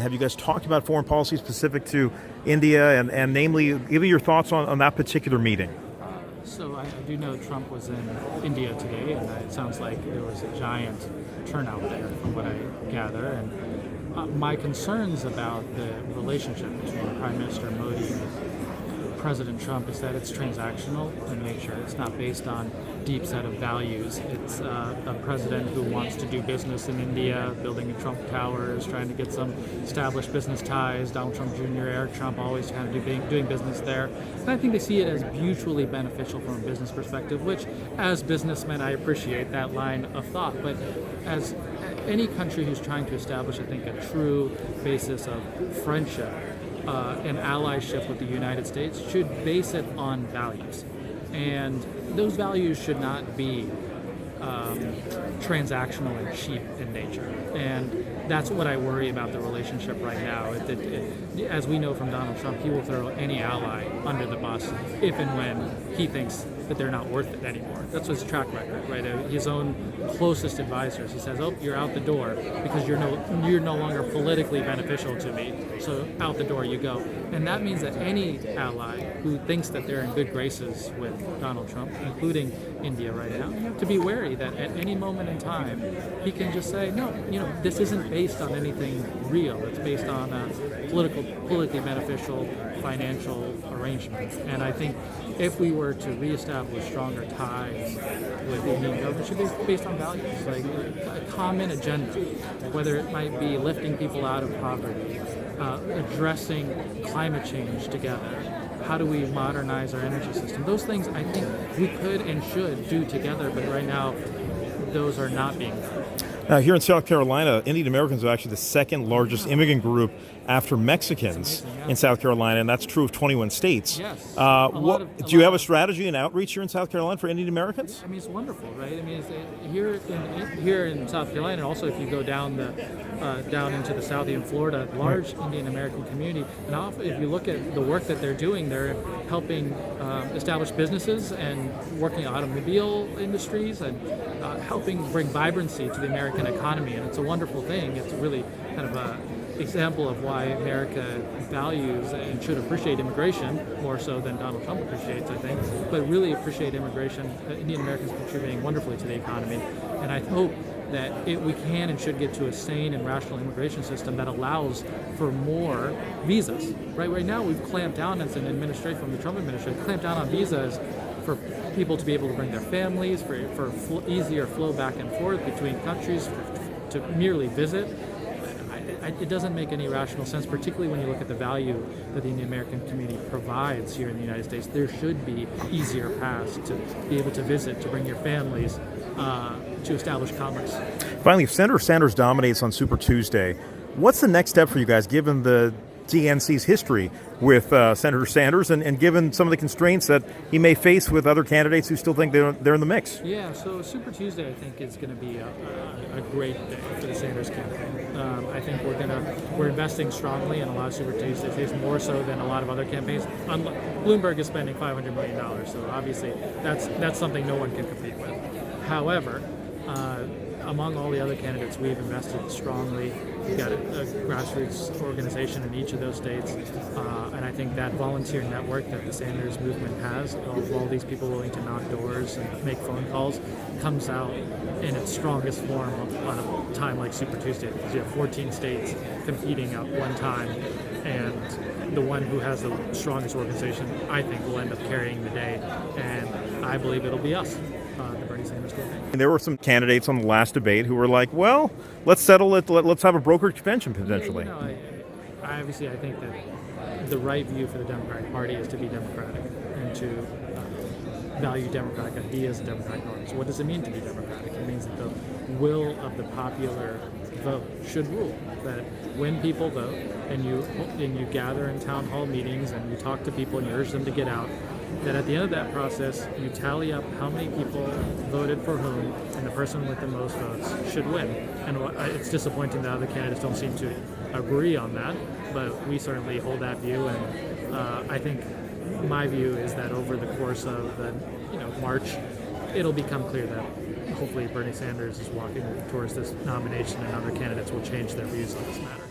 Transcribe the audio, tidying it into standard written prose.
Have you guys talked about foreign policy specific to India and namely, give me your thoughts on that particular meeting? So I do know Trump was in India today, and it sounds like there was a giant turnout there from what I gather. And my concerns about the relationship between Prime Minister Modi and President Trump is that it's transactional in nature. It's not based on deep set of values. It's a president who wants to do business in India, building the Trump Towers, trying to get some established business ties. Donald Trump Jr., Eric Trump, always kind of doing business there. And I think they see it as mutually beneficial from a business perspective, which, as businessmen, I appreciate that line of thought. But as any country who's trying to establish, I think, a true basis of friendship and allyship with the United States should base it on values. And those values should not be transactional and cheap in nature. And that's what I worry about the relationship right now. As we know from Donald Trump, he will throw any ally under the bus if and when he thinks that they're not worth it anymore. That's his track record, right? His own closest advisors. He says, "Oh, you're out the door because you're no longer politically beneficial to me. So out the door you go." And that means that any ally who thinks that they're in good graces with Donald Trump, including India right now, you have to be wary that at any moment in time he can just say, "No, this isn't based on anything real. It's based on politically beneficial financial arrangements." And I think if we were to reestablish stronger ties with the Indian government, it should be based on values, like a common agenda, whether it might be lifting people out of poverty, addressing climate change together. How do we modernize our energy system? Those things I think we could and should do together, but right now those are not being done. Here in South Carolina, Indian Americans are actually the second largest immigrant group after Mexicans in South Carolina, and that's true of 21 states. Yes. Do you have a strategy and outreach here in South Carolina for Indian Americans? I mean, it's wonderful, right? I mean, here in South Carolina, and also if you go down into the South, in Florida, large Indian American community. And if you look at the work that they're doing, they're helping establish businesses and working in automobile industries and helping bring vibrancy to the American economy. And it's a wonderful thing. It's really kind of a example of why America values and should appreciate immigration more so than Donald Trump appreciates, I think, but really appreciate immigration, Indian Americans contributing wonderfully to the economy. And I hope that we can and should get to a sane and rational immigration system that allows for more visas. Right now we've clamped down as an administration, from the Trump administration, clamped down on visas for people to be able to bring their families, for easier flow back and forth between countries, to merely visit. It doesn't make any rational sense, particularly when you look at the value that the Indian American community provides here in the United States. There should be easier paths to be able to visit, to bring your families, to establish commerce. Finally, if Senator Sanders dominates on Super Tuesday, what's the next step for you guys, given the DNC's history with Senator Sanders and given some of the constraints that he may face with other candidates who still think they're in the mix? Yeah, so Super Tuesday, I think, is going to be a great day for the Sanders campaign. I think we're investing strongly in a lot of Super Tuesdays, more so than a lot of other campaigns. Bloomberg is spending $500 million, so obviously that's something no one can compete with. However, among all the other candidates, we've invested strongly. We've got a grassroots organization in each of those states, and I think that volunteer network that the Sanders movement has, of all these people willing to knock doors and make phone calls, comes out in its strongest form on a time like Super Tuesday, because you have 14 states competing at one time, and the one who has the strongest organization, I think, will end up carrying the day, and I believe it'll be us. The Bernie Sanders campaign. And there were some candidates on the last debate who were like, well, let's settle it, let's have a brokered convention potentially. I think that the right view for the Democratic Party is to be democratic and to value democratic ideas and democratic norms. So what does it mean to be democratic? It means that the will of the popular vote should rule. That when people vote and you gather in town hall meetings and you talk to people and you urge them to get out, that at the end of that process, you tally up how many people voted for whom, and the person with the most votes should win. And it's disappointing that other candidates don't seem to agree on that, but we certainly hold that view. And I think my view is that over the course of the March, it'll become clear that hopefully Bernie Sanders is walking towards this nomination, and other candidates will change their views on this matter.